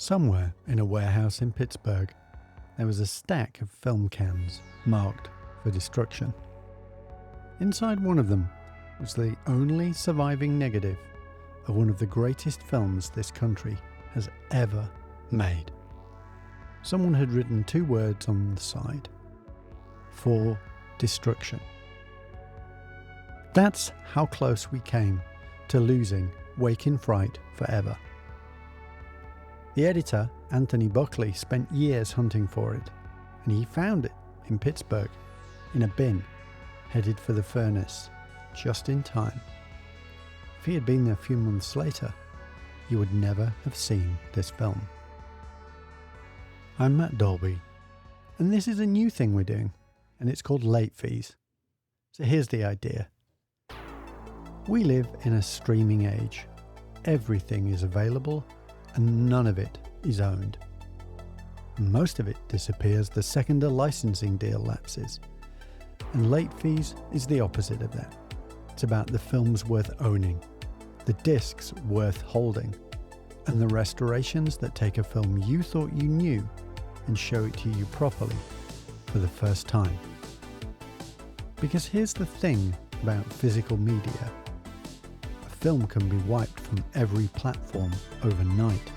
Somewhere in a warehouse in Pittsburgh, there was a stack of film cans marked for destruction. Inside one of them was the only surviving negative of one of the greatest films this country has ever made. Someone had written 2 words on the side: for destruction. That's how close we came to losing Wake in Fright forever. The editor, Anthony Buckley, spent years hunting for it, and he found it in Pittsburgh, in a bin, headed for the furnace, just in time. If he had been there a few months later, you would never have seen this film. I'm Matt Dolby, and this is a new thing we're doing, and it's called Late Fees. So here's the idea. We live in a streaming age. Everything is available, and none of it is owned. Most of it disappears the second a licensing deal lapses. And Late Fees is the opposite of that. It's about the films worth owning, the discs worth holding, and the restorations that take a film you thought you knew and show it to you properly for the first time. Because here's the thing about physical media. A film can be wiped from every platform overnight.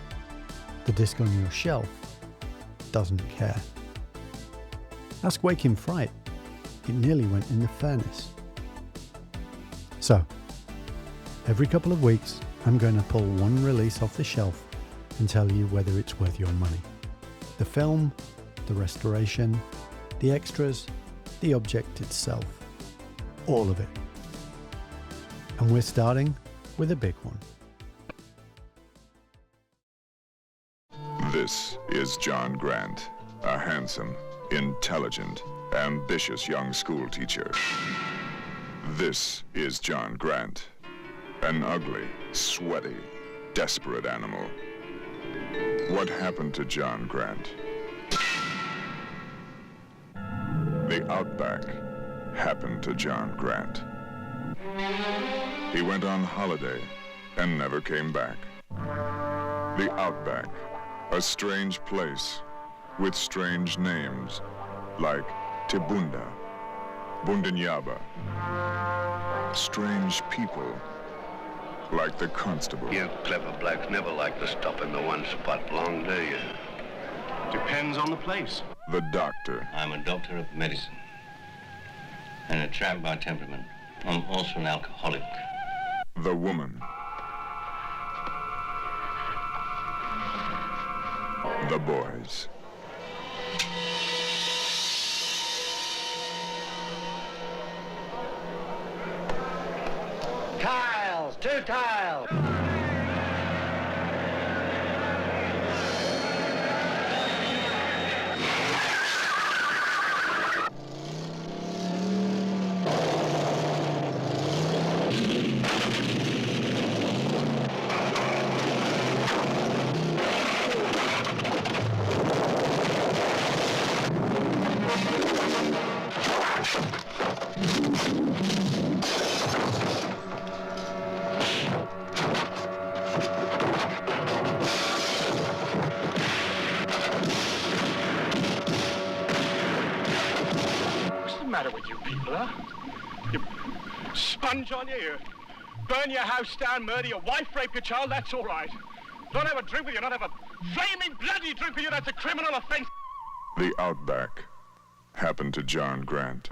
The disc on your shelf doesn't care. Ask Wake in Fright. It nearly went in the furnace. So, every couple of weeks, I'm going to pull one release off the shelf and tell you whether it's worth your money. The film, the restoration, the extras, the object itself. All of it. And we're starting with a big one. This is John Grant, a handsome, intelligent, ambitious young school teacher. This is John Grant, an ugly, sweaty, desperate animal. What happened to John Grant? The outback happened to John Grant. He went on holiday and never came back. The outback, a strange place with strange names like Tibunda, Bundinyaba. Strange people like the constable. You clever blokes never like to stop in the one spot long, do you? Depends on the place. The doctor. I'm a doctor of medicine and a tramp by temperament. I'm also an alcoholic. The woman. The boys. Tiles! 2 tiles! You sponge on you burn your house down, murder your wife, rape your child, that's all right. Don't have a drink with you, not have a flaming bloody drink with you, that's a criminal offense. The outback happened to John Grant.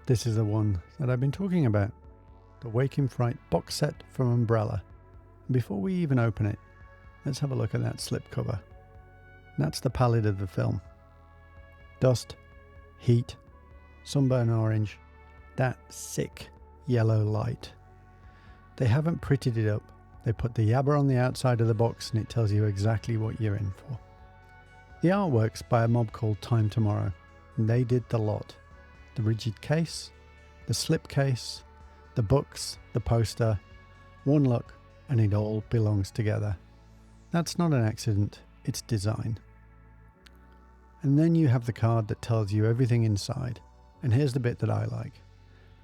This is the one that I've been talking about, the Wake in Fright box set from Umbrella. And before we even open it, let's have a look at that slipcover. That's the palette of the film. Dust, heat, sunburn orange, that sick yellow light. They haven't prettied it up. They put the Yabba on the outside of the box and it tells you exactly what you're in for. The artwork's by a mob called Time Tomorrow, and they did the lot. the rigid case, the slip case, the books, the poster, one look, and it all belongs together. That's not an accident, it's design. And then you have the card that tells you everything inside. And here's the bit that I like.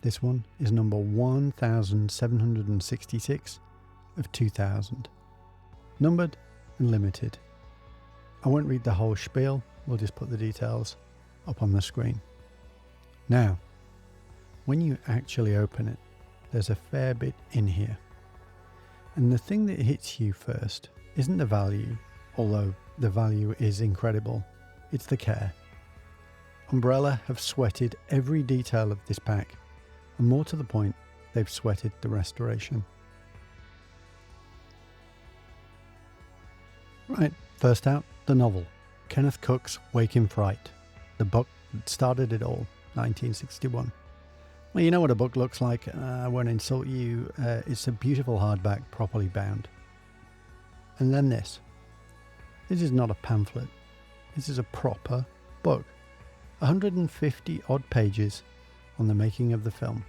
This one is number 1766 of 2000. Numbered and limited. I won't read the whole spiel, we'll just put the details up on the screen. Now, when you actually open it, there's a fair bit in here. And the thing that hits you first isn't the value, although the value is incredible, it's the care. Umbrella have sweated every detail of this pack, and more to the point, they've sweated the restoration. Right, first out, the novel, Kenneth Cook's Wake in Fright, the book that started it all, 1961. Well, you know what a book looks like, I won't insult you, it's a beautiful hardback, properly bound. And then this. This is not a pamphlet, this is a proper book. 150 odd pages on the making of the film.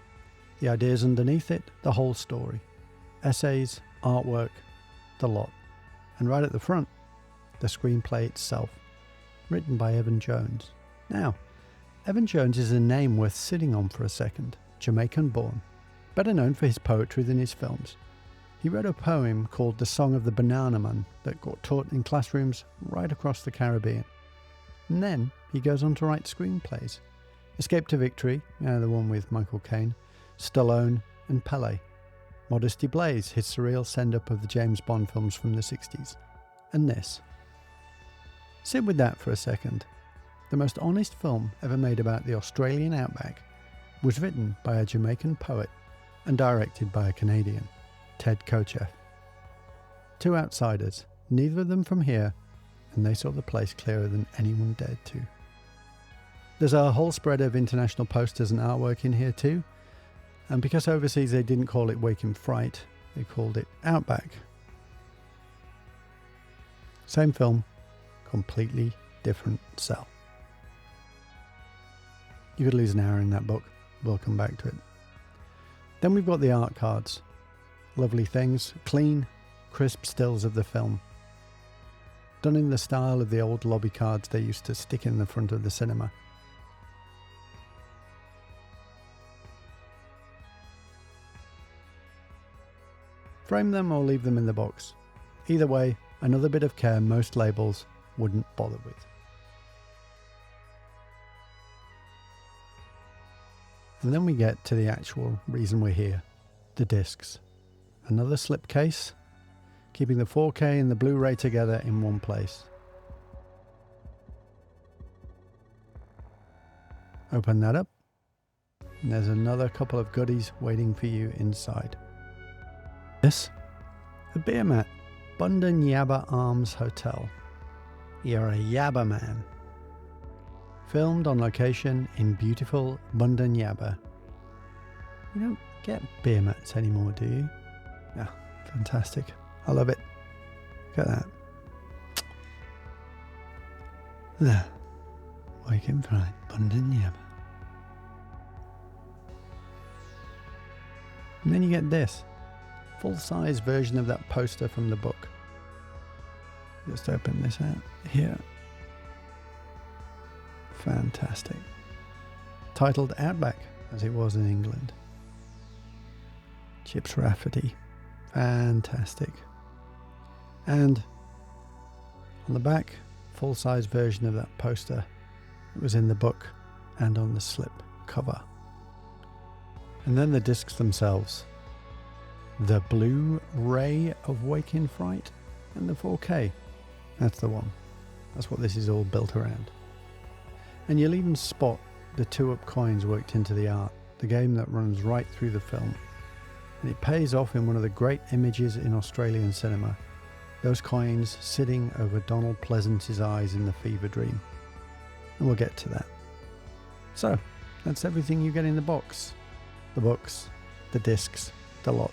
The ideas underneath it, the whole story. Essays, artwork, the lot. And right at the front, the screenplay itself, written by Evan Jones. Now, Evan Jones is a name worth sitting on for a second. Jamaican born, better known for his poetry than his films. He wrote a poem called The Song of the Banana Man that got taught in classrooms right across the Caribbean. And then he goes on to write screenplays. Escape to Victory, the one with Michael Caine, Stallone and Pele. Modesty Blaze, his surreal send-up of the James Bond films from the 60s. And this. Sit with that for a second. The most honest film ever made about the Australian outback was written by a Jamaican poet and directed by a Canadian, Ted Kotcheff. Two outsiders, neither of them from here, and they saw the place clearer than anyone dared to. There's a whole spread of international posters and artwork in here too, and because overseas they didn't call it Wake in Fright, they called it Outback. Same film, completely different sell. You could lose an hour in that book, we'll come back to it. Then we've got the art cards. Lovely things, clean, crisp stills of the film. Done in the style of the old lobby cards they used to stick in the front of the cinema. Frame them or leave them in the box. Either way, another bit of care most labels wouldn't bother with. And then we get to the actual reason we're here, the discs. Another slipcase, keeping the 4K and the Blu-ray together in one place. Open that up, and there's another couple of goodies waiting for you inside. This, a beer mat, Bundan Yabba Arms Hotel. You're a Yabba man. Filmed on location in beautiful Bundan Yabba. You don't get beer mats anymore, do you? Yeah, fantastic. I love it. Look at that. There. Wake in Fright, Bundan Yabba. And then you get this. Full-size version of that poster from the book. Just open this out here. Fantastic. Titled Outback, as it was in England. Chips Rafferty. Fantastic. And on the back, full-size version of that poster. It was in the book and on the slip cover. And then the discs themselves. The Blu-ray of Wake in Fright and the 4K. That's the one. That's what this is all built around. And you'll even spot the 2-up coins worked into the art, the game that runs right through the film. And it pays off in one of the great images in Australian cinema. Those coins sitting over Donald Pleasence's eyes in the fever dream. And we'll get to that. So, that's everything you get in the box. The books, the discs, the lot.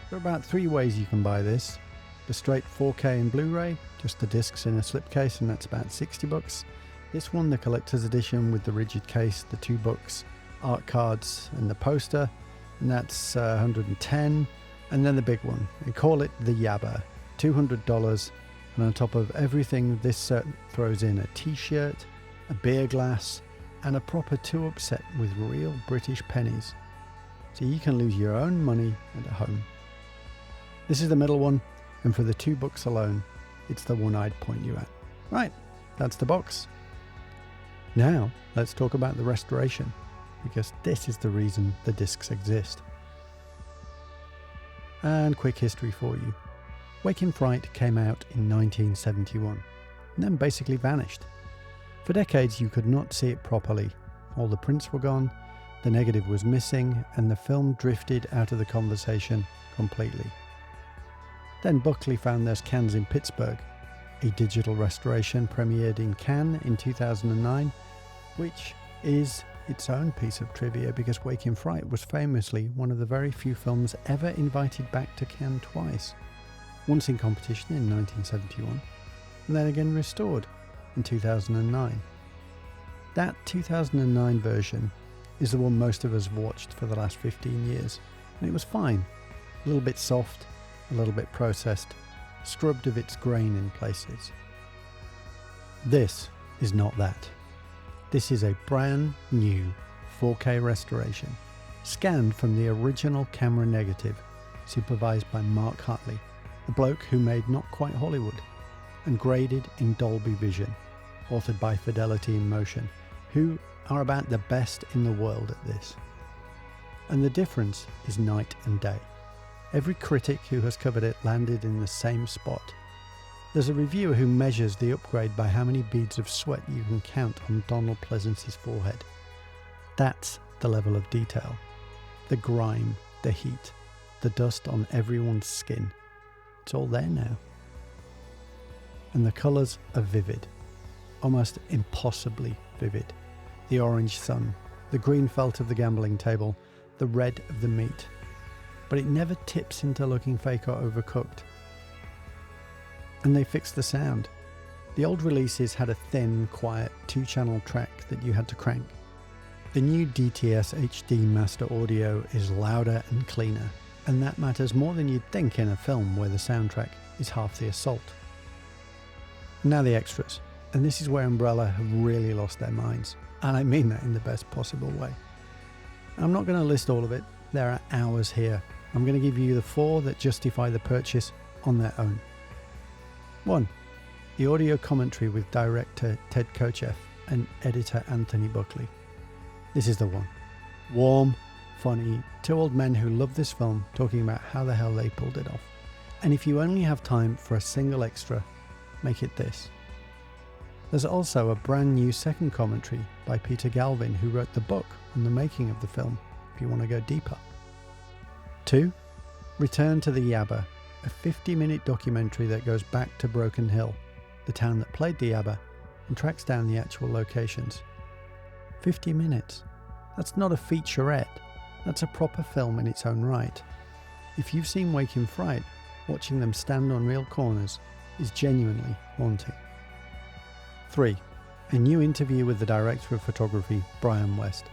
There are about 3 ways you can buy this. The straight 4K and Blu-ray, just the discs in a slipcase, and that's about $60. This one, the collector's edition with the rigid case, the 2 books, art cards and the poster, and that's $110. And then the big one, we call it the Yabba, $200, and on top of everything this set throws in a t-shirt, a beer glass, and a proper 2-up set with real British pennies. So you can lose your own money at home. This is the middle one, and for the 2 books alone, it's the one I'd point you at. Right, that's the box. Now, let's talk about the restoration, because this is the reason the discs exist. And quick history for you. Wake in Fright came out in 1971, and then basically vanished. For decades you could not see it properly. All the prints were gone, the negative was missing, and the film drifted out of the conversation completely. Then Buckley found those cans in Pittsburgh. A digital restoration premiered in Cannes in 2009, which is its own piece of trivia because Wake in Fright was famously one of the very few films ever invited back to Cannes twice. Once in competition in 1971, and then again restored in 2009. That 2009 version is the one most of us have watched for the last 15 years, and it was fine. A little bit soft, a little bit processed, scrubbed of its grain in places. This is not that. This is a brand new 4K restoration, scanned from the original camera negative, supervised by Mark Hartley, the bloke who made Not Quite Hollywood, and graded in Dolby Vision, authored by Fidelity in Motion, who are about the best in the world at this. And the difference is night and day. Every critic who has covered it landed in the same spot. There's a reviewer who measures the upgrade by how many beads of sweat you can count on Donald Pleasence's forehead. That's the level of detail. The grime, the heat, the dust on everyone's skin. It's all there now. And the colours are vivid, almost impossibly vivid. The orange sun, the green felt of the gambling table, the red of the meat. But it never tips into looking fake or overcooked. And they fixed the sound. The old releases had a thin, quiet 2-channel track that you had to crank. The new DTS HD Master Audio is louder and cleaner, and that matters more than you'd think in a film where the soundtrack is half the assault. Now the extras, and this is where Umbrella have really lost their minds, and I mean that in the best possible way. I'm not going to list all of it, there are hours here. I'm going to give you the 4 that justify the purchase on their own. 1. The audio commentary with director Ted Kotcheff and editor Anthony Buckley. This is the one. Warm, funny, 2 old men who love this film talking about how the hell they pulled it off. And if you only have time for a single extra, make it this. There's also a brand new second commentary by Peter Galvin, who wrote the book on the making of the film, if you want to go deeper. 2. Return to the Yabba, a 50-minute documentary that goes back to Broken Hill, the town that played the Yabba, and tracks down the actual locations. 50 minutes. That's not a featurette. That's a proper film in its own right. If you've seen Wake in Fright, watching them stand on real corners is genuinely haunting. 3. A new interview with the director of photography, Brian West.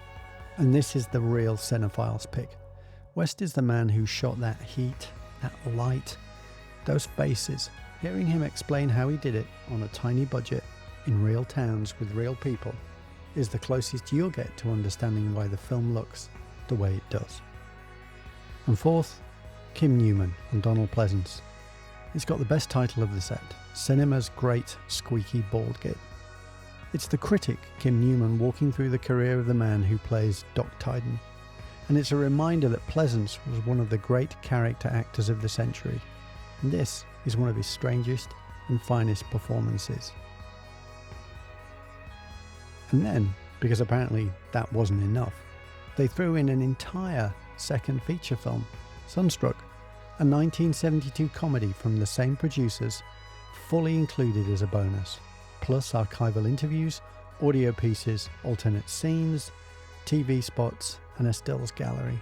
And this is the real cinephile's pick. West is the man who shot that heat, that light, those faces. Hearing him explain how he did it on a tiny budget in real towns with real people is the closest you'll get to understanding why the film looks the way it does. And 4th, Kim Newman and Donald Pleasence. It's got the best title of the set, Cinema's Great Squeaky Bald Git. It's the critic Kim Newman walking through the career of the man who plays Doc Tyden. And it's a reminder that Pleasence was one of the great character actors of the century. And this is one of his strangest and finest performances. And then, because apparently that wasn't enough, they threw in an entire second feature film, Sunstruck, a 1972 comedy from the same producers, fully included as a bonus, plus archival interviews, audio pieces, alternate scenes, TV spots, and a stills gallery.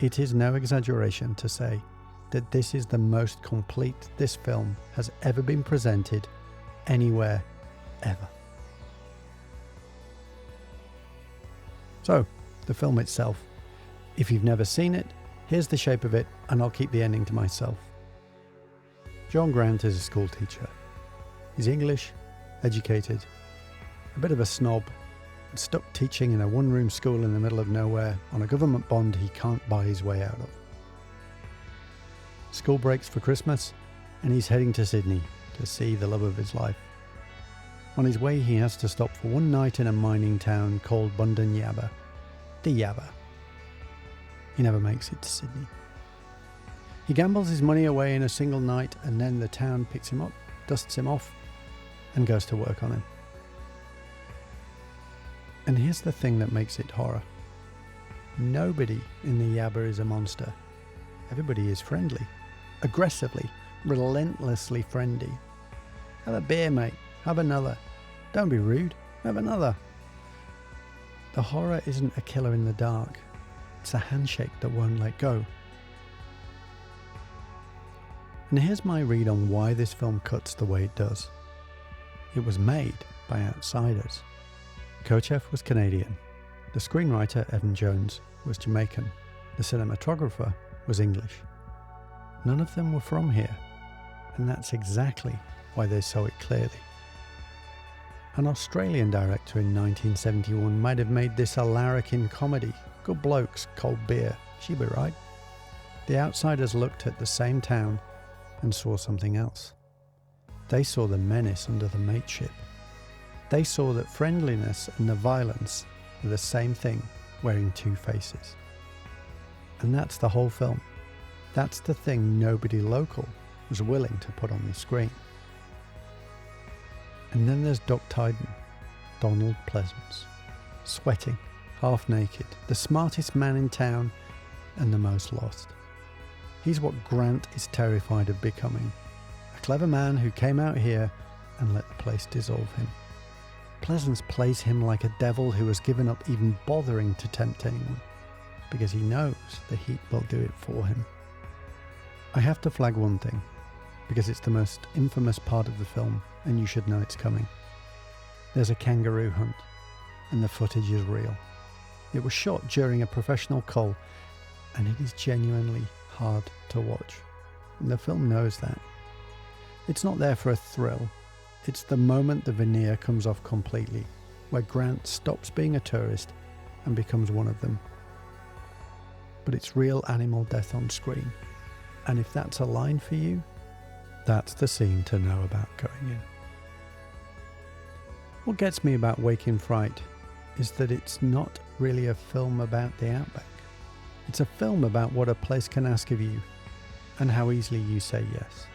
It is no exaggeration to say that this is the most complete this film has ever been presented anywhere, ever. So, the film itself. If you've never seen it, here's the shape of it, and I'll keep the ending to myself. John Grant is a school teacher. He's English, educated, a bit of a snob, and stuck teaching in a one-room school in the middle of nowhere on a government bond he can't buy his way out of. School breaks for Christmas, and he's heading to Sydney to see the love of his life. On his way, he has to stop for one night in a mining town called Bundan Yabba. The Yabba. He never makes it to Sydney. He gambles his money away in a single night, and then the town picks him up, dusts him off, and goes to work on him. And here's the thing that makes it horror. Nobody in the Yabba is a monster. Everybody is friendly, aggressively, relentlessly friendly. Have a beer, mate. Have another. Don't be rude. Have another. The horror isn't a killer in the dark. It's a handshake that won't let go. And here's my read on why this film cuts the way it does. It was made by outsiders. Kotcheff was Canadian. The screenwriter, Evan Jones, was Jamaican. The cinematographer was English. None of them were from here. And that's exactly why they saw it clearly. An Australian director in 1971 might have made this a larrikin comedy. Good blokes, cold beer. She'd be right. The outsiders looked at the same town and saw something else. They saw the menace under the mateship. They saw that friendliness and the violence are the same thing, wearing two faces. And that's the whole film. That's the thing nobody local was willing to put on the screen. And then there's Doc Tyden, Donald Pleasence, sweating, half naked, the smartest man in town and the most lost. He's what Grant is terrified of becoming, a clever man who came out here and let the place dissolve him. Pleasence plays him like a devil who has given up even bothering to tempt anyone, because he knows the heat will do it for him. I have to flag one thing, because it's the most infamous part of the film, and you should know it's coming. There's a kangaroo hunt, and the footage is real. It was shot during a professional cull, and it is genuinely hard to watch. And the film knows that. It's not there for a thrill. It's the moment the veneer comes off completely, where Grant stops being a tourist and becomes one of them. But it's real animal death on screen. And if that's a line for you, that's the scene to know about going in. What gets me about Wake in Fright is that it's not really a film about the outback. It's a film about what a place can ask of you and how easily you say yes.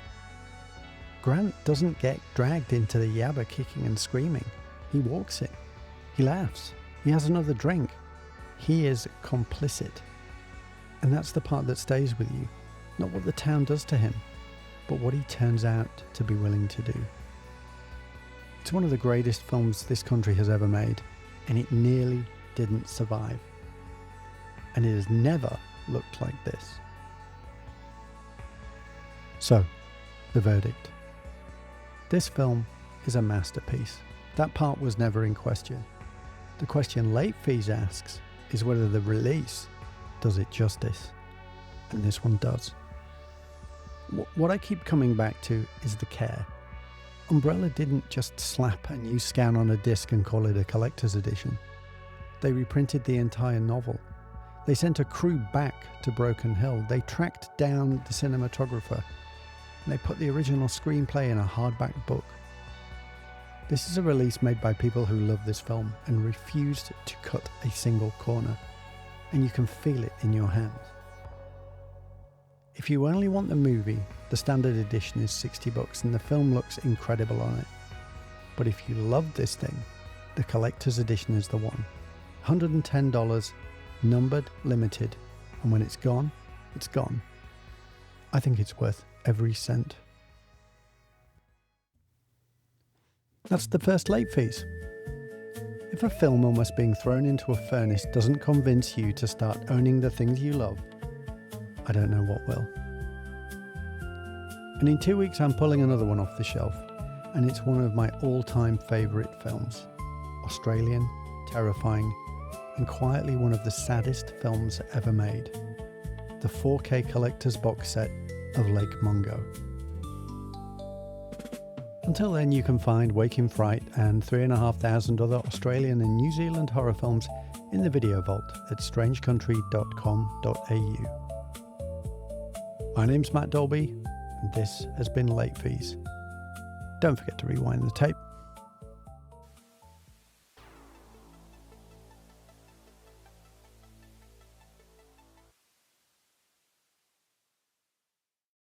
Grant doesn't get dragged into the Yabba kicking and screaming. He walks in. He laughs. He has another drink. He is complicit. And that's the part that stays with you. Not what the town does to him, but what he turns out to be willing to do. It's one of the greatest films this country has ever made, and it nearly didn't survive. And it has never looked like this. So, the verdict. This film is a masterpiece. That part was never in question. The question Late Fees asks is whether the release does it justice. And this one does. What I keep coming back to is the care. Umbrella didn't just slap a new scan on a disc and call it a collector's edition. They reprinted the entire novel. They sent a crew back to Broken Hill. They tracked down the cinematographer. And they put the original screenplay in a hardback book. This is a release made by people who love this film and refused to cut a single corner. And you can feel it in your hands. If you only want the movie, the standard edition is $60 and the film looks incredible on it. But if you love this thing, the collector's edition is the one. $110, numbered, limited, and when it's gone, it's gone. I think it's worth every cent. That's the first Late Fees. If a film almost being thrown into a furnace doesn't convince you to start owning the things you love, I don't know what will. And in 2 weeks I'm pulling another one off the shelf, and it's one of my all-time favourite films. Australian, terrifying, and quietly one of the saddest films ever made, the 4K collector's box set of Lake Mungo. Until then, you can find Waking Fright and 3,500 other Australian and New Zealand horror films in the video vault at strangecountry.com.au. My name's Matt Dolby, and this has been Late Fees. Don't forget to rewind the tape